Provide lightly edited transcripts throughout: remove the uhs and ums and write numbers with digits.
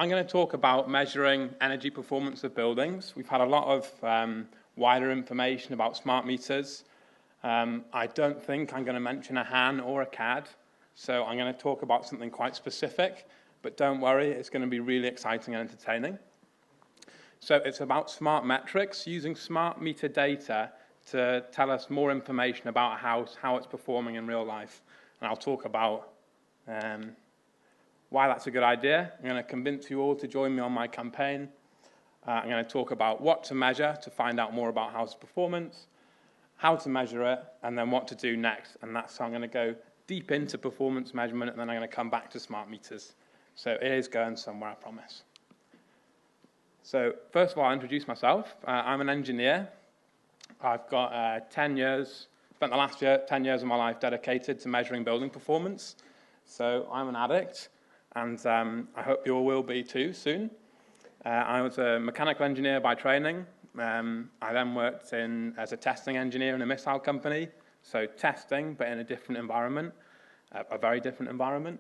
I'm going to talk about measuring energy performance of buildings. We've had a lot of wider information about smart meters. I don't think I'm going to mention a HAN or a CAD, so I'm going to talk about something quite specific, but don't worry, it's going to be really exciting and entertaining. So it's about smart metrics, using smart meter data to tell us more information about a house, how it's performing in real life. And I'll talk about why that's a good idea. I'm going to convince you all to join me on my campaign. I'm going to talk about what to measure to find out more about house performance, how to measure it, and then what to do next. And that's how I'm going to go deep into performance measurement, and then I'm going to come back to smart meters. So it is going somewhere, I promise. So first of all, I'll introduce myself. I'm an engineer. I've got 10 years, spent the last 10 years of my life dedicated to measuring building performance. So I'm an addict, and I hope you all will be too soon. I was a mechanical engineer by training. I then worked as a testing engineer in a missile company, so testing, but in a different environment, a very different environment.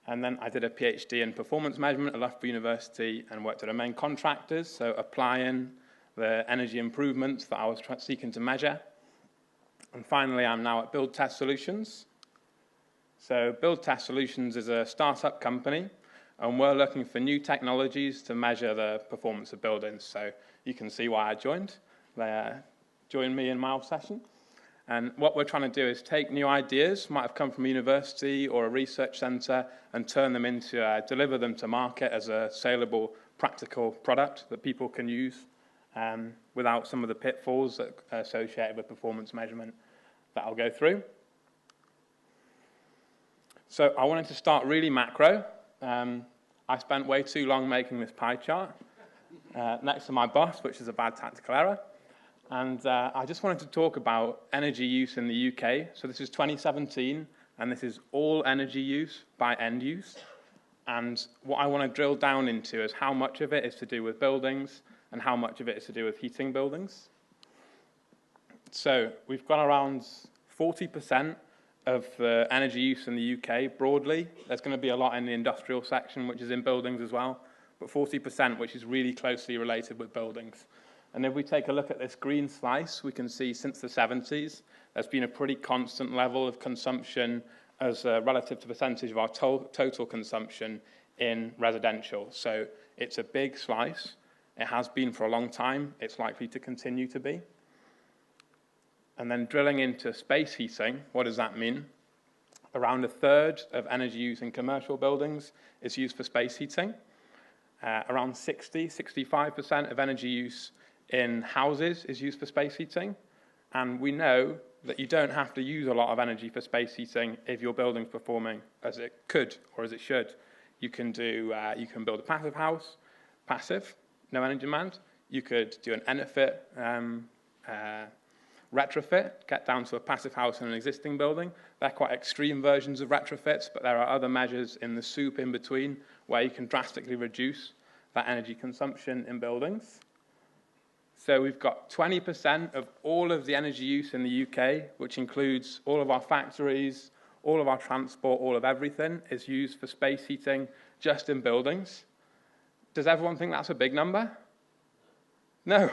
And then I did a PhD in performance measurement at Loughborough University and worked at the main contractors, so applying the energy improvements that I was seeking to measure. And finally, I'm now at Build Test Solutions. So Build Test Solutions is a startup company, and we're looking for new technologies to measure the performance of buildings. So you can see why I joined. They joined me in my obsession. And what we're trying to do is take new ideas, might have come from a university or a research center, and turn them into, deliver them to market as a saleable, practical product that people can use without some of the pitfalls that are associated with performance measurement that I'll go through. So I wanted to start really macro. I spent way too long making this pie chart next to my boss, which is a bad tactical error. And I just wanted to talk about energy use in the UK. So this is 2017, and this is all energy use by end use. And what I want to drill down into is how much of it is to do with buildings and how much of it is to do with heating buildings. So we've got around 40% of the energy use in the UK broadly. There's going to be a lot in the industrial section, which is in buildings as well, but 40%, which is really closely related with buildings. And if we take a look at this green slice, we can see since the 70s, there's been a pretty constant level of consumption as relative to percentage of our total consumption in residential. So it's a big slice. It has been for a long time. It's likely to continue to be. And then drilling into space heating, what does that mean? Around a third of energy use in commercial buildings is used for space heating. Around 65% of energy use in houses is used for space heating. And we know that you don't have to use a lot of energy for space heating if your building's performing as it could or as it should. You can build a passive house, passive, no energy demand. You could do an Enefit retrofit, get down to a passive house in an existing building. They're quite extreme versions of retrofits, but there are other measures in the soup in between where you can drastically reduce that energy consumption in buildings. So we've got 20% of all of the energy use in the UK, which includes all of our factories, all of our transport, all of everything, is used for space heating just in buildings. Does everyone think that's a big number? No.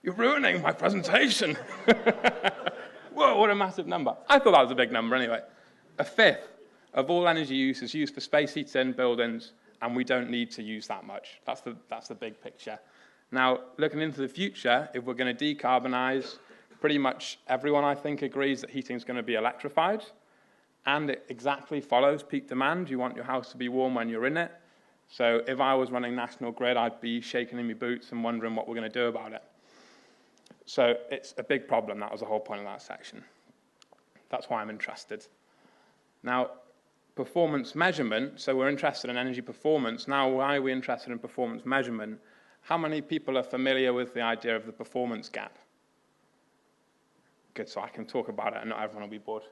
You're ruining my presentation. Whoa, what a massive number. I thought that was a big number anyway. A fifth of all energy use is used for space heating in buildings, and we don't need to use that much. That's the big picture. Now, looking into the future, if we're going to decarbonize, pretty much everyone, I think, agrees that heating is going to be electrified, and it exactly follows peak demand. You want your house to be warm when you're in it. So if I was running National Grid, I'd be shaking in my boots and wondering what we're going to do about it. So it's a big problem. That was the whole point of that section. That's why I'm interested. Now, performance measurement, so we're interested in energy performance. Now, why are we interested in performance measurement? How many people are familiar with the idea of the performance gap? Good, so I can talk about it and not everyone will be bored.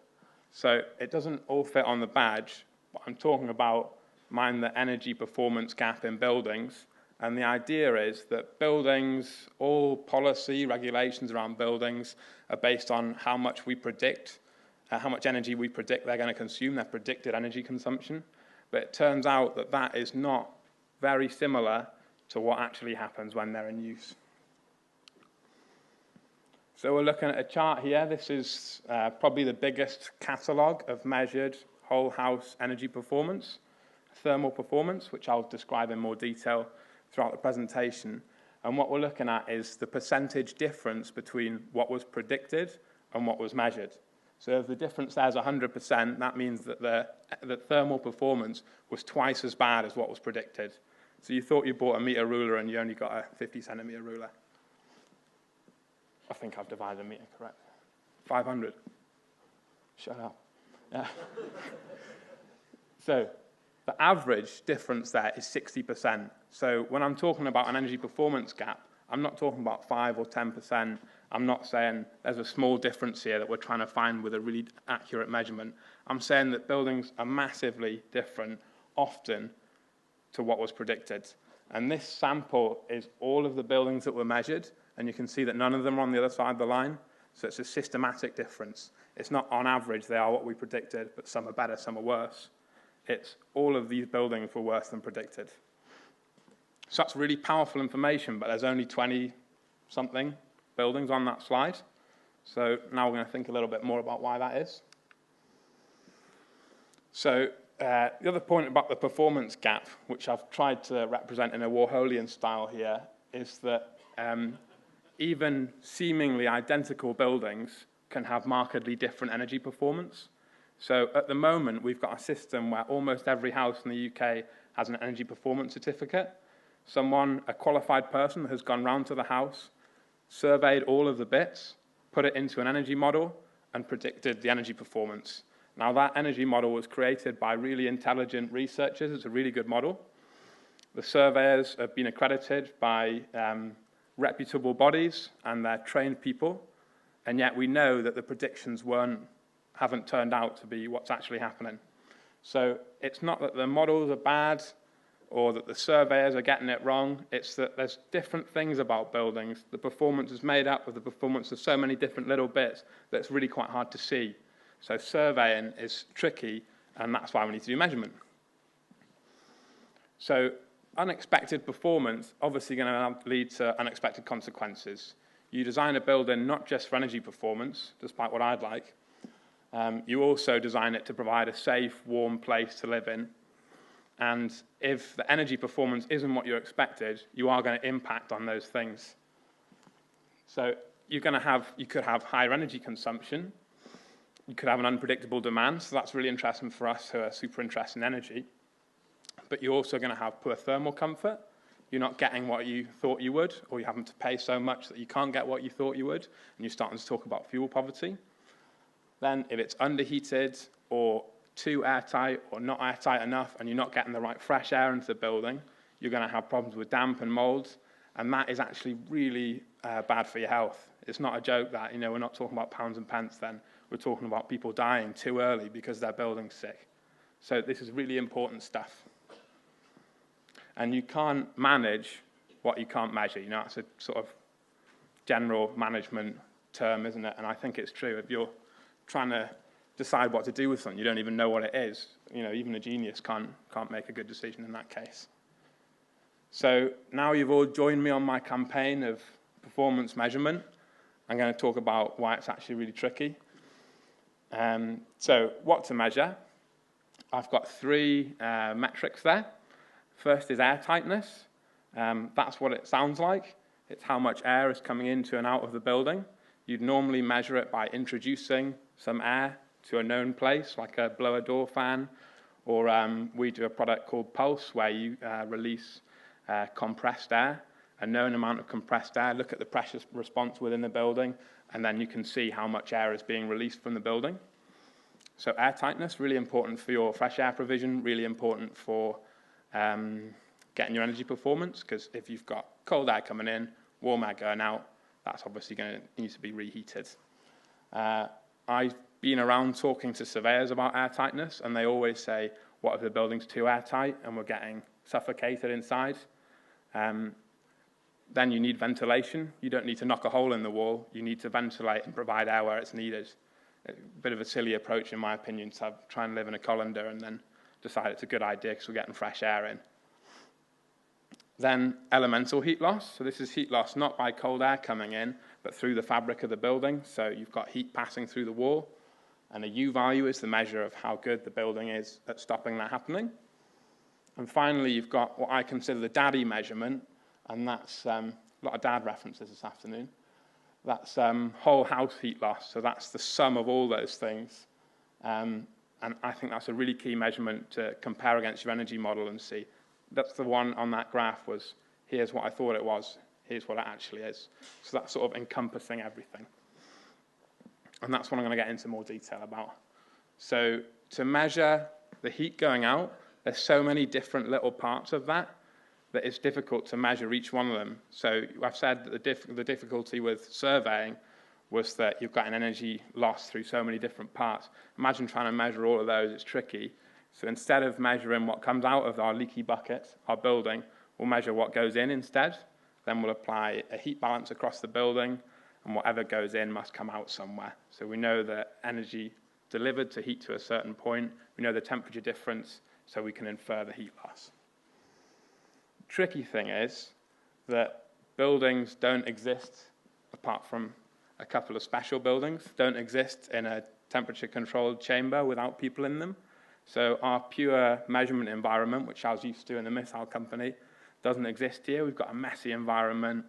So it doesn't all fit on the badge, but I'm talking about mind the energy performance gap in buildings. And the idea is that buildings, all policy, regulations around buildings are based on how much we predict, how much energy we predict they're going to consume, their predicted energy consumption. But it turns out that that is not very similar to what actually happens when they're in use. So we're looking at a chart here. This is probably the biggest catalogue of measured whole house energy performance, thermal performance, which I'll describe in more detail throughout the presentation. And what we're looking at is the percentage difference between what was predicted and what was measured. So if the difference there is 100%, that means that the thermal performance was twice as bad as what was predicted. So you thought you bought a meter ruler and you only got a 50 centimeter ruler. I think I've divided a meter correct. 500. Shut up. Yeah. So the average difference there is 60%. So when I'm talking about an energy performance gap, I'm not talking about 5 or 10%. I'm not saying there's a small difference here that we're trying to find with a really accurate measurement. I'm saying that buildings are massively different, often, to what was predicted. And this sample is all of the buildings that were measured, and you can see that none of them are on the other side of the line. So it's a systematic difference. It's not on average they are what we predicted, but some are better, some are worse. It's all of these buildings were worse than predicted. So that's really powerful information, but there's only 20-something buildings on that slide. So now we're going to think a little bit more about why that is. So the other point about the performance gap, which I've tried to represent in a Warholian style here, is that even seemingly identical buildings can have markedly different energy performance. So at the moment, we've got a system where almost every house in the UK has an energy performance certificate. Someone, a qualified person, has gone round to the house, surveyed all of the bits, put it into an energy model, and predicted the energy performance. Now, that energy model was created by really intelligent researchers. It's a really good model. The surveyors have been accredited by reputable bodies, and they're trained people. And yet we know that the predictions haven't turned out to be what's actually happening. So it's not that the models are bad or that the surveyors are getting it wrong. It's that there's different things about buildings. The performance is made up of the performance of so many different little bits that it's really quite hard to see. So surveying is tricky, and that's why we need to do measurement. So unexpected performance obviously going to lead to unexpected consequences. You design a building not just for energy performance, despite what I'd like. You also design it to provide a safe, warm place to live in. And if the energy performance isn't what you expected, you are going to impact on those things. So you could have higher energy consumption. You could have an unpredictable demand. So that's really interesting for us who are super interested in energy. But you're also going to have poor thermal comfort. You're not getting what you thought you would, or you're having to pay so much that you can't get what you thought you would, and you're starting to talk about fuel poverty. Then if it's underheated or too airtight or not airtight enough and you're not getting the right fresh air into the building, you're going to have problems with damp and mold, and that is actually really bad for your health. It's not a joke that, we're not talking about pounds and pence then. We're talking about people dying too early because their building's sick. So this is really important stuff. And you can't manage what you can't measure. It's a sort of general management term, isn't it? And I think it's true. If you're trying to decide what to do with something, you don't even know what it is. Even a genius can't make a good decision in that case. So now you've all joined me on my campaign of performance measurement. I'm going to talk about why it's actually really tricky. So what to measure? I've got 3 metrics there. First is air tightness. That's what it sounds like. It's how much air is coming into and out of the building. You'd normally measure it by introducing some air to a known place, like a blower door fan, or we do a product called Pulse, where you release compressed air, a known amount of compressed air, look at the pressure response within the building, and then you can see how much air is being released from the building. So air tightness, really important for your fresh air provision, really important for getting your energy performance, because if you've got cold air coming in, warm air going out, that's obviously going to need to be reheated. I've been around talking to surveyors about air tightness, and they always say, what if the building's too airtight and we're getting suffocated inside? Then you need ventilation. You don't need to knock a hole in the wall. You need to ventilate and provide air where it's needed. A bit of a silly approach, in my opinion, to try and live in a colander and then decide it's a good idea because we're getting fresh air in. Then elemental heat loss. So this is heat loss not by cold air coming in, but through the fabric of the building. So you've got heat passing through the wall, and a U value is the measure of how good the building is at stopping that happening. And finally, you've got what I consider the daddy measurement, and that's a lot of dad references this afternoon. That's whole house heat loss, so that's the sum of all those things. And I think that's a really key measurement to compare against your energy model and see. That's the one on that graph was, here's what I thought it was, here's what it actually is. So that's sort of encompassing everything. And that's what I'm going to get into more detail about. So to measure the heat going out, there's so many different little parts of that it's difficult to measure each one of them. So I've said that the difficulty with surveying was that you've got an energy loss through so many different parts. Imagine trying to measure all of those, it's tricky. So instead of measuring what comes out of our leaky bucket, our building, we'll measure what goes in instead. Then we'll apply a heat balance across the building, and whatever goes in must come out somewhere. So we know that energy delivered to heat to a certain point, we know the temperature difference, so we can infer the heat loss. Tricky thing is that buildings don't exist, apart from a couple of special buildings, don't exist in a temperature-controlled chamber without people in them. So our pure measurement environment, which I was used to in the missile company, doesn't exist here. We've got a messy environment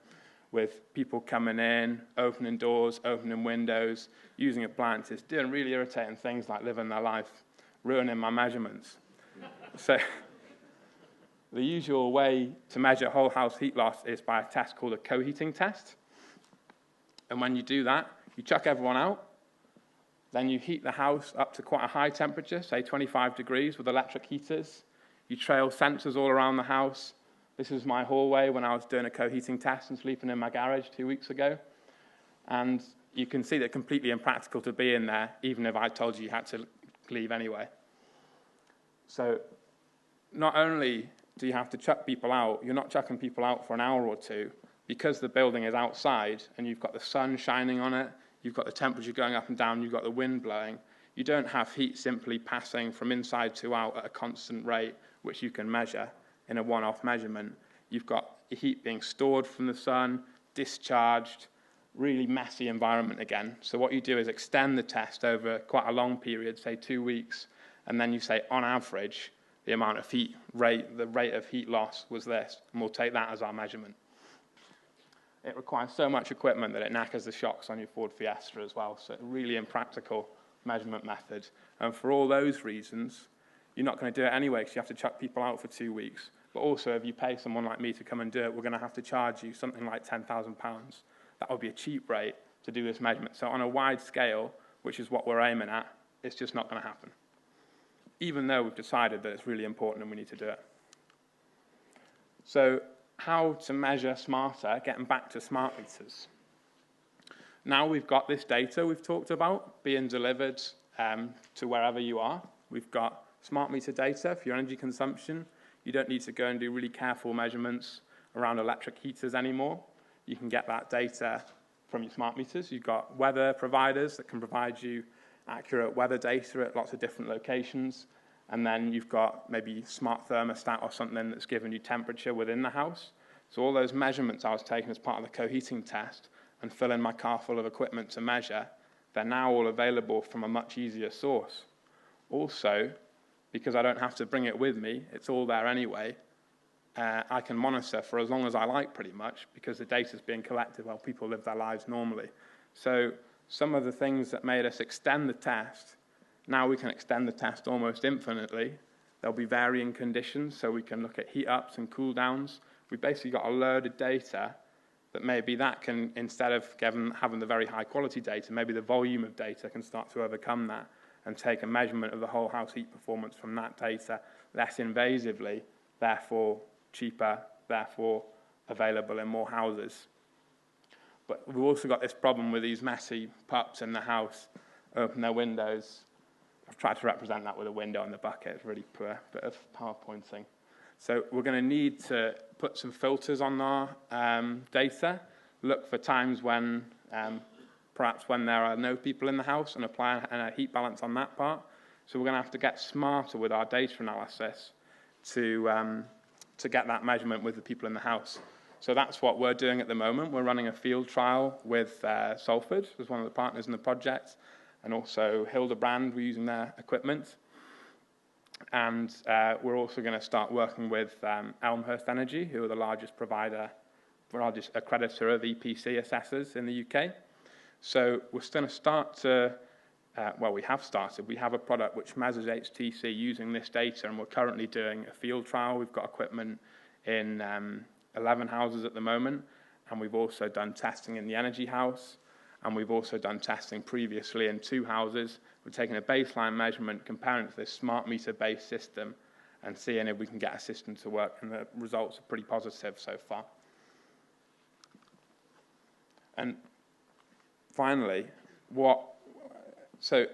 with people coming in, opening doors, opening windows, using appliances, doing really irritating things like living their life, ruining my measurements. So the usual way to measure whole house heat loss is by a test called a co-heating test. And when you do that, you chuck everyone out, then you heat the house up to quite a high temperature, say 25 degrees with electric heaters. You trail sensors all around the house. This is my hallway when I was doing a co-heating test and sleeping in my garage 2 weeks ago. And you can see that it's completely impractical to be in there, even if I told you had to leave anyway. So not only do you have to chuck people out, you're not chucking people out for an hour or two. Because the building is outside and you've got the sun shining on it, you've got the temperature going up and down, you've got the wind blowing, you don't have heat simply passing from inside to out at a constant rate, which you can measure in a one-off measurement. You've got heat being stored from the sun, discharged, really messy environment again. So what you do is extend the test over quite a long period, say 2 weeks, and then you say, on average, the amount of heat rate, the rate of heat loss was this, and we'll take that as our measurement. It requires so much equipment that it knackers the shocks on your Ford Fiesta as well, so it's a really impractical measurement method. And for all those reasons, you're not going to do it anyway because you have to chuck people out for 2 weeks. But also, if you pay someone like me to come and do it, we're going to have to charge you something like £10,000. That would be a cheap rate to do this measurement. So on a wide scale, which is what we're aiming at, it's just not going to happen, even though we've decided that it's really important and we need to do it. So how to measure smarter, getting back to smart meters. Now we've got this data we've talked about being delivered to wherever you are. We've got smart meter data for your energy consumption. You don't need to go and do really careful measurements around electric heaters anymore. You can get that data from your smart meters. You've got weather providers that can provide you accurate weather data at lots of different locations. And then you've got maybe smart thermostat or something that's giving you temperature within the house. So all those measurements I was taking as part of the co-heating test and filling my car full of equipment to measure, they're now all available from a much easier source. Also, because I don't have to bring it with me, it's all there anyway, I can monitor for as long as I like pretty much because the data is being collected while people live their lives normally. So some of the things that made us extend the test, now we can extend the test almost infinitely. There'll be varying conditions, so we can look at heat ups and cool downs. We've basically got a load of data that maybe that can, instead of having the very high quality data, maybe the volume of data can start to overcome that and take a measurement of the whole house heat performance from that data less invasively, therefore cheaper, therefore available in more houses. But we've also got this problem with these messy pups in the house, open their windows. I've tried to represent that with a window in the bucket. It's really poor bit of PowerPointing. So we're going to need to put some filters on our data, look for times when, perhaps when there are no people in the house and apply a heat balance on that part. So we're going to have to get smarter with our data analysis to to get that measurement with the people in the house. So that's what we're doing at the moment. We're running a field trial with Salford as one of the partners in the project, and also Hildebrand, we're using their equipment. And we're also going to start working with Elmhurst Energy, who are the largest accreditor of EPC assessors in the UK. So we're going to start to, well, we have started. We have a product which measures HTC using this data, and we're currently doing a field trial. We've got equipment in 11 houses at the moment, and we've also done testing in the Energy House, and we've also done testing previously in 2 houses. We're taking a baseline measurement, comparing it to this smart meter-based system, and seeing if we can get a system to work, and the results are pretty positive so far. And finally, so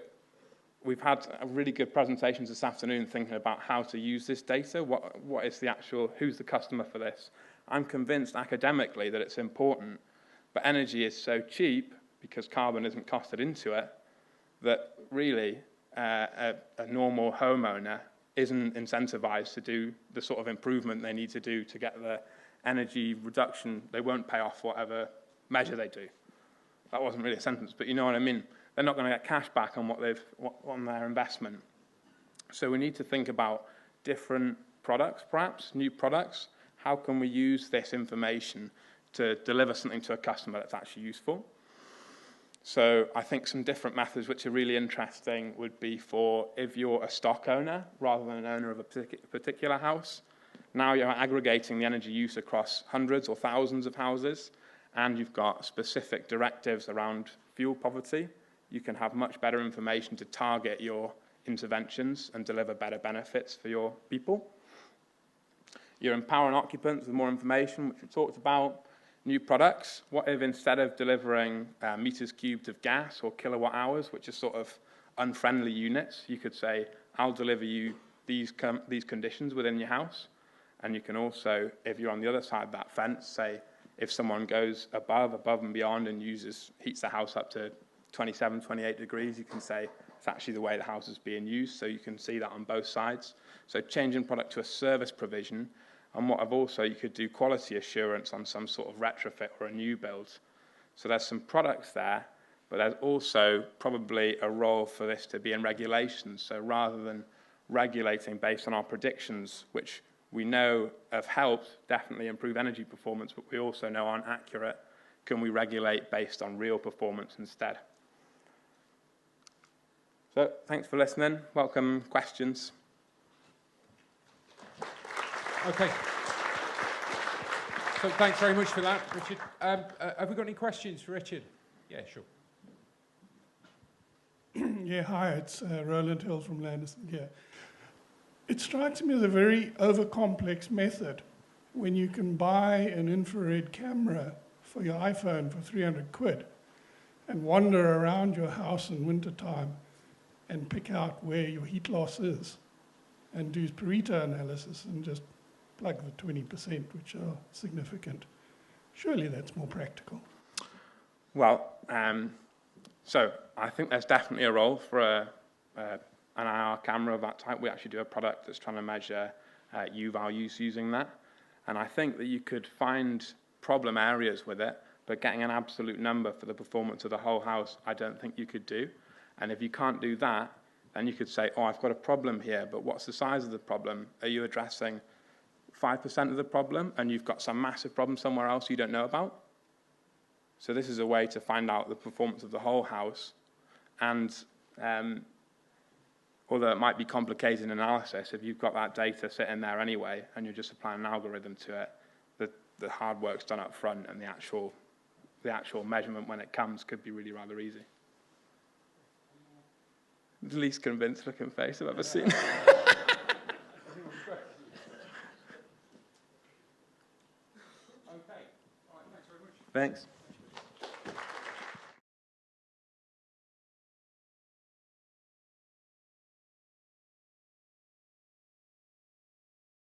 we've had a really good presentations this afternoon thinking about how to use this data, what is the actual, who's the customer for this. I'm convinced academically that it's important, but energy is so cheap because carbon isn't costed into it, that really a normal homeowner isn't incentivized to do the sort of improvement they need to do to get the energy reduction. They won't pay off whatever measure they do. That wasn't really a sentence, but you know what I mean. They're not going to get cash back on on their investment. So we need to think about different products, perhaps, new products. How can we use this information to deliver something to a customer that's actually useful? So I think some different methods which are really interesting would be for if you're a stock owner rather than an owner of a particular house. Now you're aggregating the energy use across hundreds or thousands of houses, and you've got specific directives around fuel poverty. You can have much better information to target your interventions and deliver better benefits for your people. You're empowering occupants with more information, which we talked about. New products. What if instead of delivering meters cubed of gas or kilowatt hours, which are sort of unfriendly units, you could say, I'll deliver you these conditions within your house. And you can also, if you're on the other side of that fence, say, if someone goes above and beyond and heats the house up to 27, 28 degrees, you can say it's actually the way the house is being used, so you can see that on both sides. So changing product to a service provision, and you could do quality assurance on some sort of retrofit or a new build. So there's some products there, but there's also probably a role for this to be in regulations. So rather than regulating based on our predictions, which we know have helped definitely improve energy performance, but we also know aren't accurate, can we regulate based on real performance instead? So thanks for listening. Welcome questions. Okay. So thanks very much for that, Richard. Have we got any questions for Richard? Yeah, sure. Yeah, hi, it's Roland Hill from Landison here. It strikes me as a very over-complex method when you can buy an infrared camera for your iPhone for 300 quid and wander around your house in wintertime and pick out where your heat loss is and do Pareto analysis and just plug the 20%, which are significant. Surely that's more practical. Well, so I think there's definitely a role for an IR camera of that type. We actually do a product that's trying to measure U values using that. And I think that you could find problem areas with it, but getting an absolute number for the performance of the whole house, I don't think you could do. And if you can't do that, then you could say, oh, I've got a problem here, but what's the size of the problem? Are you addressing 5% of the problem, and you've got some massive problem somewhere else you don't know about? So this is a way to find out the performance of the whole house, and although it might be complicated analysis, if you've got that data sitting there anyway, and you're just applying an algorithm to it, the hard work's done up front, and the actual measurement when it comes could be really rather easy. The least convinced looking face I've ever seen. Okay. All right, thanks very much. Thanks.